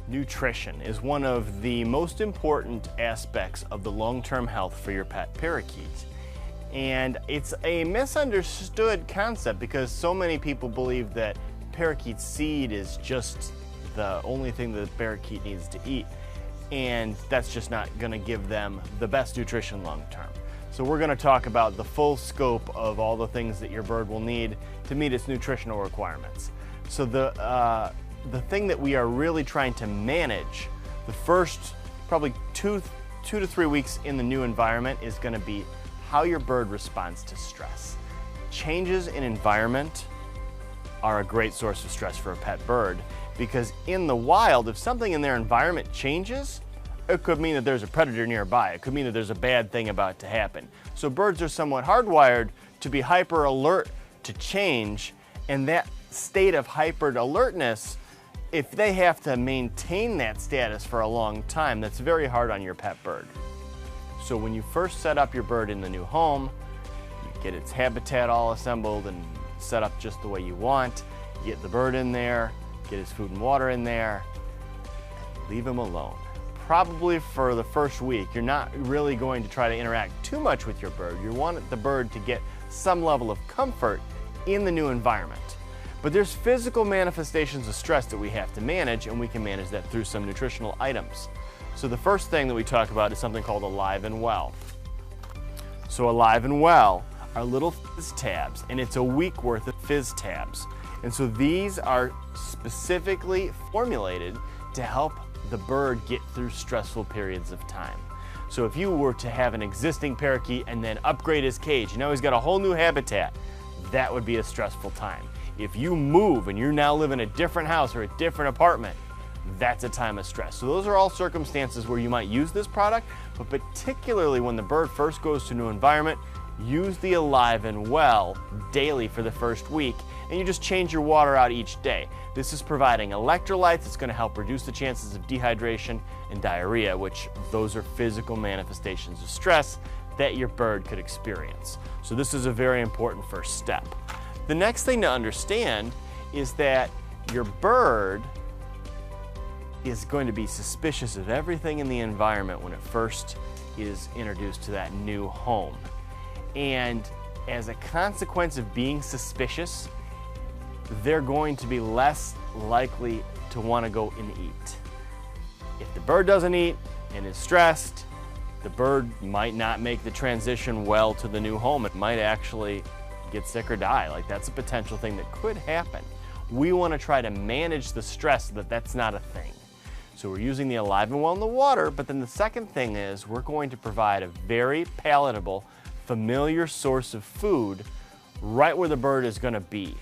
Nutrition is one of the most important aspects of the long-term health for your pet parakeet. And it's a misunderstood concept because so many people believe that parakeet seed is just the only thing that the parakeet needs to eat. And that's just not going to give them the best nutrition long-term. So we're going to talk about the full scope of all the things that your bird will need to meet its nutritional requirements. So the thing that we are really trying to manage the first probably two to 3 weeks in the new environment is going to be how your bird responds to stress. Changes in environment are a great source of stress for a pet bird because in the wild, if something in their environment changes, it could mean that there's a predator nearby. It could mean that there's a bad thing about to happen. So birds are somewhat hardwired to be hyper alert to change, and that state of hyper alertness, if they have to maintain that status for a long time, that's very hard on your pet bird. So when you first set up your bird in the new home, you get its habitat all assembled and set up just the way you want, you get the bird in there, get his food and water in there, and leave him alone. Probably for the first week, you're not really going to try to interact too much with your bird. You want the bird to get some level of comfort in the new environment. But there's physical manifestations of stress that we have to manage, and we can manage that through some nutritional items. So the first thing that we talk about is something called Alive and Well. So Alive and Well are little fizz tabs, and it's a week worth of fizz tabs. And so these are specifically formulated to help the bird get through stressful periods of time. So if you were to have an existing parakeet and then upgrade his cage, now he's got a whole new habitat, that would be a stressful time. If you move and you now live in a different house or a different apartment, that's a time of stress. So those are all circumstances where you might use this product, but particularly when the bird first goes to a new environment, use the Alive and Well daily for the first week, and you just change your water out each day. This is providing electrolytes. It's going to help reduce the chances of dehydration and diarrhea, which those are physical manifestations of stress that your bird could experience. So this is a very important first step. The next thing to understand is that your bird is going to be suspicious of everything in the environment when it first is introduced to that new home. And as a consequence of being suspicious, they're going to be less likely to want to go and eat. If the bird doesn't eat and is stressed, the bird might not make the transition well to the new home. It might actually get sick or die. Like, that's a potential thing that could happen. We want to try to manage the stress so that that's not a thing. So we're using the Alive and Well in the water, but then the second thing is we're going to provide a very palatable, familiar source of food right where the bird is going to be.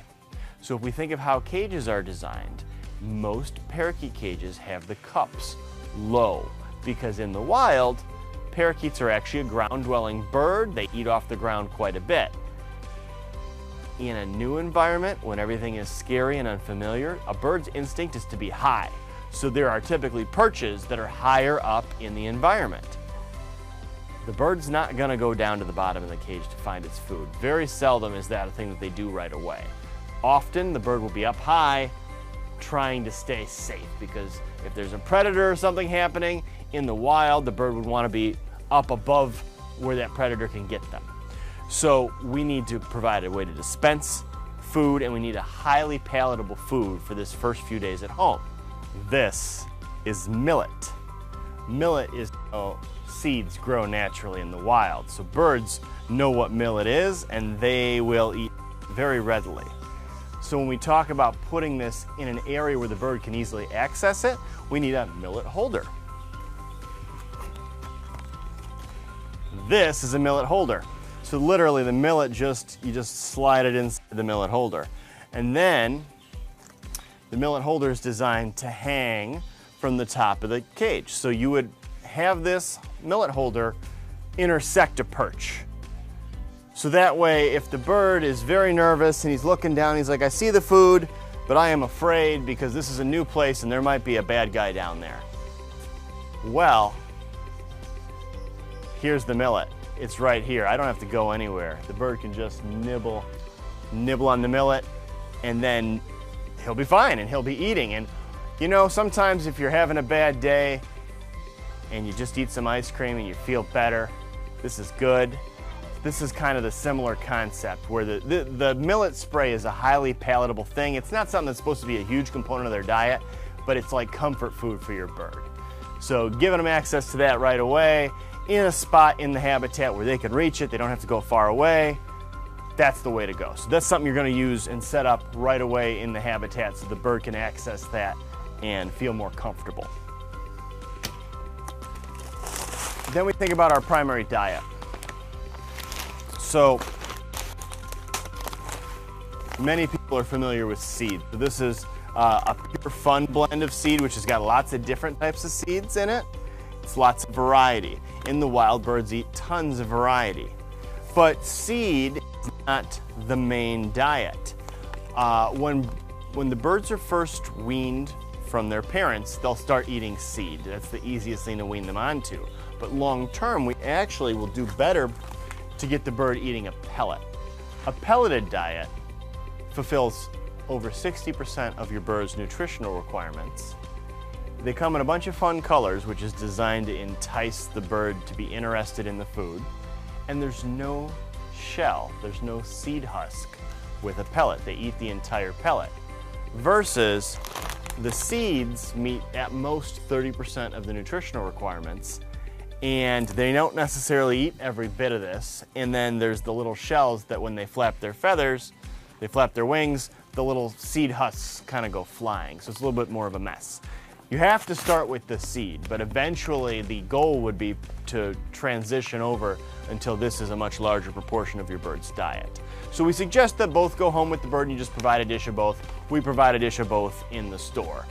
So if we think of how cages are designed, most parakeet cages have the cups low because in the wild, parakeets are actually a ground-dwelling bird. They eat off the ground quite a bit. In a new environment, when everything is scary and unfamiliar, a bird's instinct is to be high. So there are typically perches that are higher up in the environment. The bird's not going to go down to the bottom of the cage to find its food. Very seldom is that a thing that they do right away. Often the bird will be up high trying to stay safe because if there's a predator or something happening in the wild, the bird would want to be up above where that predator can get them. So we need to provide a way to dispense food, and we need a highly palatable food for this first few days at home. This is millet. Millet is seeds grow naturally in the wild. So birds know what millet is, and they will eat very readily. So when we talk about putting this in an area where the bird can easily access it, we need a millet holder. This is a millet holder. So literally the millet you just slide it inside the millet holder. And then the millet holder is designed to hang from the top of the cage. So you would have this millet holder intersect a perch. So that way, if the bird is very nervous and he's looking down, he's like, I see the food, but I am afraid because this is a new place and there might be a bad guy down there. Well, here's the millet. It's right here. I don't have to go anywhere. The bird can just nibble on the millet, and then he'll be fine and he'll be eating. And You know, sometimes if you're having a bad day and you just eat some ice cream and you feel better, this is good. This is kind of the similar concept where the millet spray is a highly palatable thing. It's not something that's supposed to be a huge component of their diet, but it's like comfort food for your bird. So giving them access to that right away in a spot in the habitat where they can reach it, they don't have to go far away, that's the way to go. So that's something you're going to use and set up right away in the habitat so the bird can access that and feel more comfortable. Then we think about our primary diet. So many people are familiar with seed. So this is a pure fun blend of seed, which has got lots of different types of seeds in it. It's lots of variety. In the wild, birds eat tons of variety. But seed is not the main diet. When the birds are first weaned from their parents, they'll start eating seed. That's the easiest thing to wean them onto. But long term, we actually will do better to get the bird eating a pellet. A pelleted diet fulfills over 60% of your bird's nutritional requirements. They come in a bunch of fun colors, which is designed to entice the bird to be interested in the food. And there's no shell, there's no seed husk with a pellet. They eat the entire pellet. Versus the seeds meet at most 30% of the nutritional requirements, and they don't necessarily eat every bit of this. And then there's the little shells that when they flap their feathers, they flap their wings, the little seed husks kind of go flying. So it's a little bit more of a mess. You have to start with the seed, but eventually the goal would be to transition over until this is a much larger proportion of your bird's diet. So we suggest that both go home with the bird and you just provide a dish of both. We provide a dish of both in the store.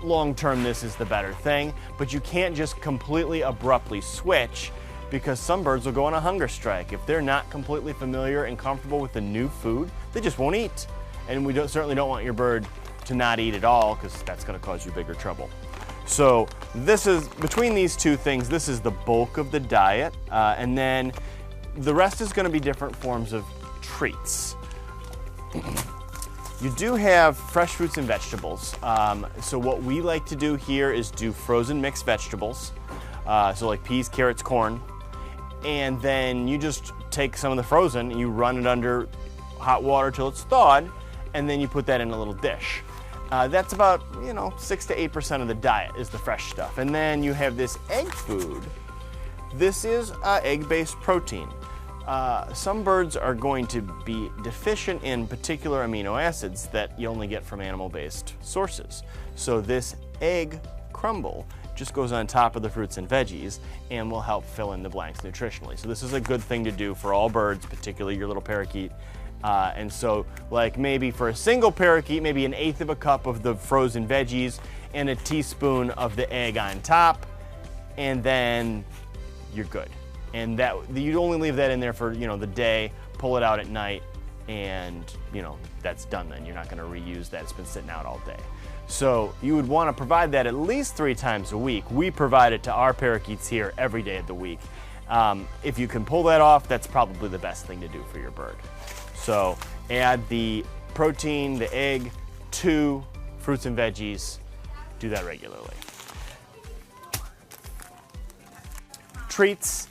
Long term, this is the better thing, but you can't just completely abruptly switch because some birds will go on a hunger strike. If they're not completely familiar and comfortable with the new food, they just won't eat. And we certainly don't want your bird to not eat at all because that's going to cause you bigger trouble. So this is, between these two things, this is the bulk of the diet, and then the rest is going to be different forms of treats. You do have fresh fruits and vegetables. So what we like to do here is do frozen mixed vegetables. So like peas, carrots, corn. And then you just take some of the frozen and you run it under hot water till it's thawed, and then you put that in a little dish. That's about, 6 to 8% of the diet is the fresh stuff. And then you have this egg food. This is egg-based protein. Some birds are going to be deficient in particular amino acids that you only get from animal-based sources. So this egg crumble just goes on top of the fruits and veggies and will help fill in the blanks nutritionally. So this is a good thing to do for all birds, particularly your little parakeet. And so like maybe for a single parakeet, maybe 1/8 of a cup of the frozen veggies and a teaspoon of the egg on top, and then you're good. And that you only leave that in there for the day, pull it out at night, and that's done then. You're not going to reuse that. It's been sitting out all day. So you would want to provide that at least 3 times a week. We provide it to our parakeets here every day of the week. If you can pull that off, that's probably the best thing to do for your bird. So add the protein, the egg, to fruits and veggies. Do that regularly. Treats.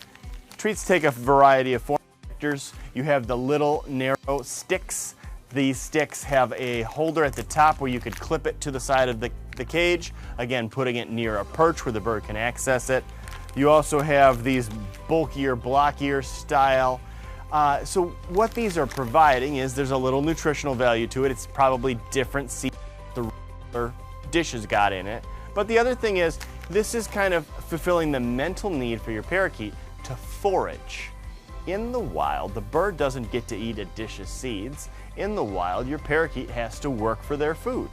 Treats take a variety of form factors. You have the little narrow sticks. These sticks have a holder at the top where you could clip it to the side of the cage, again putting it near a perch where the bird can access it. You also have these bulkier, blockier style. So what these are providing is there's a little nutritional value to it. It's probably different seeds the regular dishes got in it. But the other thing is this is kind of fulfilling the mental need for your parakeet to forage. In the wild, the bird doesn't get to eat a dish of seeds. In the wild, your parakeet has to work for their food.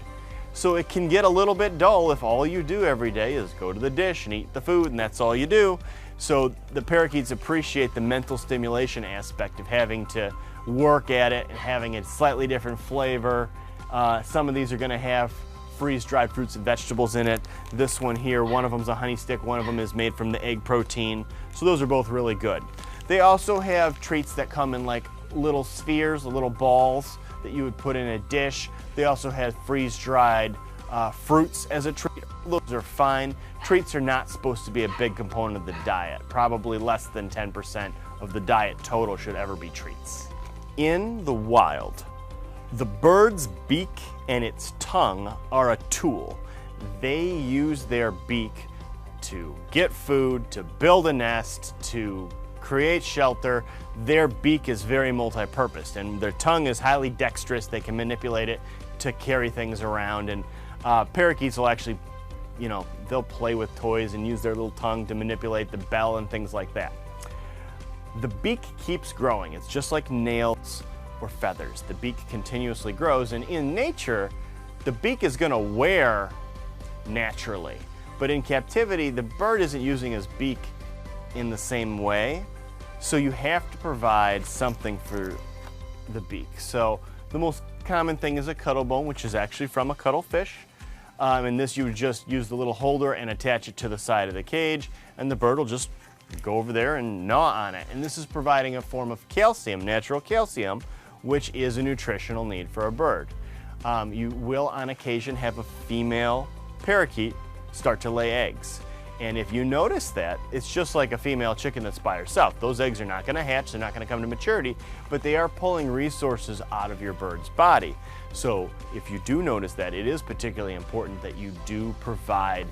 So it can get a little bit dull if all you do every day is go to the dish and eat the food and that's all you do. So the parakeets appreciate the mental stimulation aspect of having to work at it and having a slightly different flavor. Some of these are going to have freeze-dried fruits and vegetables in it. This one here, one of them is a honey stick, one of them is made from the egg protein. So those are both really good. They also have treats that come in like little spheres, little balls that you would put in a dish. They also have freeze-dried fruits as a treat. Those are fine. Treats are not supposed to be a big component of the diet. Probably less than 10% of the diet total should ever be treats. In the wild, the bird's beak and its tongue are a tool. They use their beak to get food, to build a nest, to create shelter. Their beak is very multi-purpose, and their tongue is highly dexterous. They can manipulate it to carry things around, and parakeets will actually, they'll play with toys and use their little tongue to manipulate the bell and things like that. The beak keeps growing. It's just like nails or feathers. The beak continuously grows, and in nature, the beak is gonna wear naturally. But in captivity, the bird isn't using his beak in the same way, so you have to provide something for the beak. So the most common thing is a cuttlebone, which is actually from a cuttlefish. And this, you would just use the little holder and attach it to the side of the cage, and the bird will just go over there and gnaw on it. And this is providing a form of calcium, natural calcium, which is a nutritional need for a bird. You will on occasion have a female parakeet start to lay eggs. And if you notice that, it's just like a female chicken that's by herself. Those eggs are not gonna hatch, they're not gonna come to maturity, but they are pulling resources out of your bird's body. So if you do notice that, it is particularly important that you do provide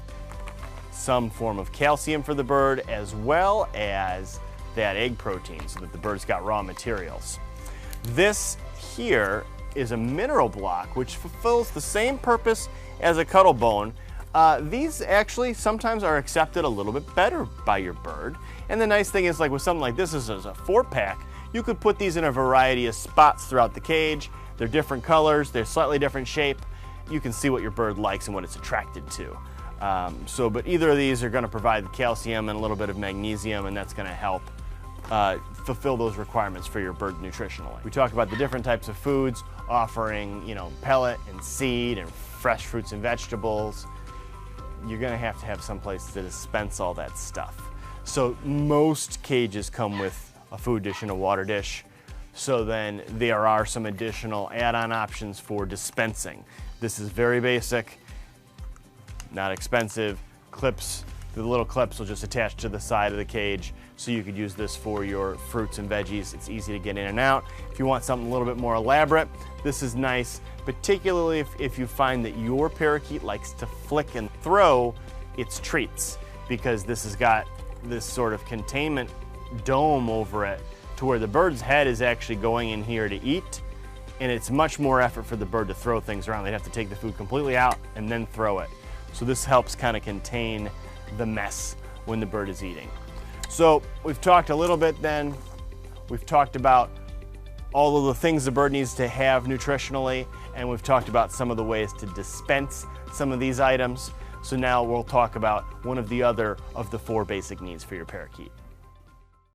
some form of calcium for the bird, as well as that egg protein, so that the bird's got raw materials. This here is a mineral block, which fulfills the same purpose as a cuttlebone. These actually sometimes are accepted a little bit better by your bird. And the nice thing is, like with something like this, is as a 4-pack, you could put these in a variety of spots throughout the cage. They're different colors, they're slightly different shape. You can see what your bird likes and what it's attracted to. But either of these are gonna provide the calcium and a little bit of magnesium, and that's gonna help fulfill those requirements for your bird nutritionally. We talk about the different types of foods, offering, pellet and seed and fresh fruits and vegetables. You're gonna have to have some place to dispense all that stuff. So most cages come with a food dish and a water dish. So then there are some additional add-on options for dispensing. This is very basic, not expensive. Clips, the little clips will just attach to the side of the cage, so you could use this for your fruits and veggies. It's easy to get in and out. If you want something a little bit more elaborate, this is nice, particularly if you find that your parakeet likes to flick and throw its treats, because this has got this sort of containment dome over it to where the bird's head is actually going in here to eat, and it's much more effort for the bird to throw things around. They'd have to take the food completely out and then throw it. So this helps kind of contain the mess when the bird is eating. So we've talked a little bit then, we've talked about all of the things the bird needs to have nutritionally, and we've talked about some of the ways to dispense some of these items. So now we'll talk about one of the other of the 4 basic needs for your parakeet.